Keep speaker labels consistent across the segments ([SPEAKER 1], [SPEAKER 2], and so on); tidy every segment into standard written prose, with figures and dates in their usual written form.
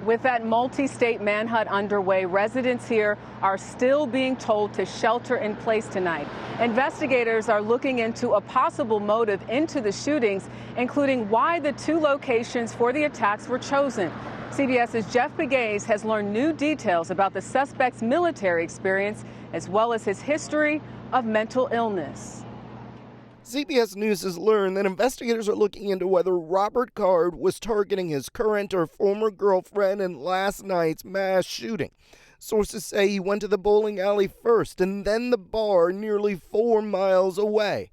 [SPEAKER 1] With that multi-state manhunt underway, residents here are still being told to shelter in place tonight. Investigators are looking into a possible motive into the shootings, including why the two locations for the attacks were chosen. CBS's Jeff Pegues has learned new details about the suspect's military experience, as well as his history of mental illness.
[SPEAKER 2] CBS News has learned that investigators are looking into whether Robert Card was targeting his current or former girlfriend in last night's mass shooting. Sources say he went to the bowling alley first and then the bar nearly 4 miles away.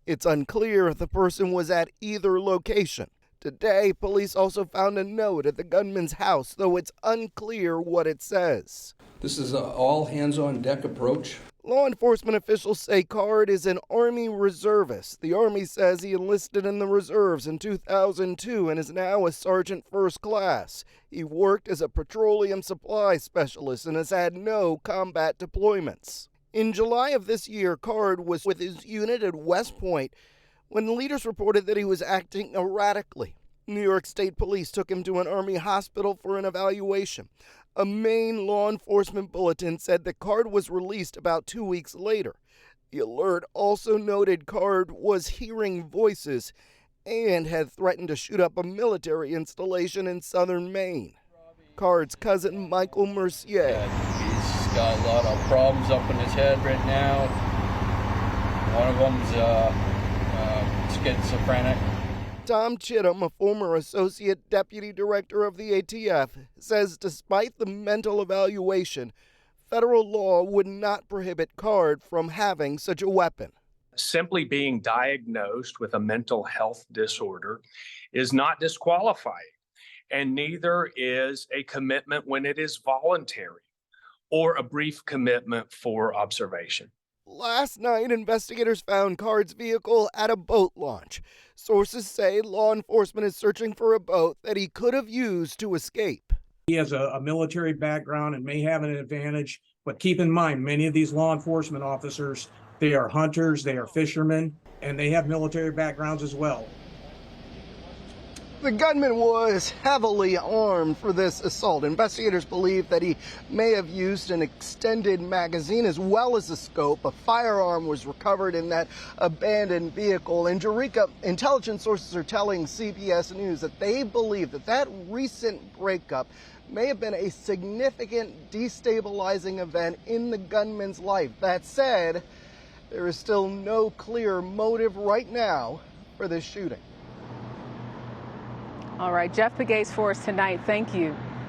[SPEAKER 2] It's unclear if the person was at either location. Today, police also found a note at the gunman's house, though it's unclear what it says.
[SPEAKER 3] This is an all-hands-on-deck approach.
[SPEAKER 2] Law enforcement officials say Card is an Army reservist. The Army says he enlisted in the reserves in 2002 and is now a sergeant first class. He worked as a petroleum supply specialist and has had no combat deployments. In July of this year, Card was with his unit at West Point when leaders reported that he was acting erratically. New York State Police took him to an Army hospital for an evaluation. A Maine law enforcement bulletin said that Card was released about 2 weeks later. The alert also noted Card was hearing voices and had threatened to shoot up a military installation in southern Maine. Card's cousin, Michael Mercier.
[SPEAKER 4] He's got a lot of problems up in his head right now. One of them's schizophrenic.
[SPEAKER 2] Tom Chittum, a former associate deputy director of the ATF, says despite the mental evaluation, federal law would not prohibit Card from having such a weapon.
[SPEAKER 5] Simply being diagnosed with a mental health disorder is not disqualifying, and neither is a commitment when it is voluntary or a brief commitment for observation.
[SPEAKER 2] Last night, investigators found Card's vehicle at a boat launch. Sources say law enforcement is searching for a boat that he could have used to escape.
[SPEAKER 6] He has a military background and may have an advantage, but keep in mind, many of these law enforcement officers, they are hunters, they are fishermen, and they have military backgrounds as well.
[SPEAKER 2] The gunman was heavily armed for this assault. Investigators believe that he may have used an extended magazine as well as a scope. A firearm was recovered in that abandoned vehicle. In Eureka, intelligence sources are telling CBS News that they believe that that recent breakup may have been a significant destabilizing event in the gunman's life. That said, there is still no clear motive right now for this shooting.
[SPEAKER 1] All right, Jeff Pegues for us tonight. Thank you.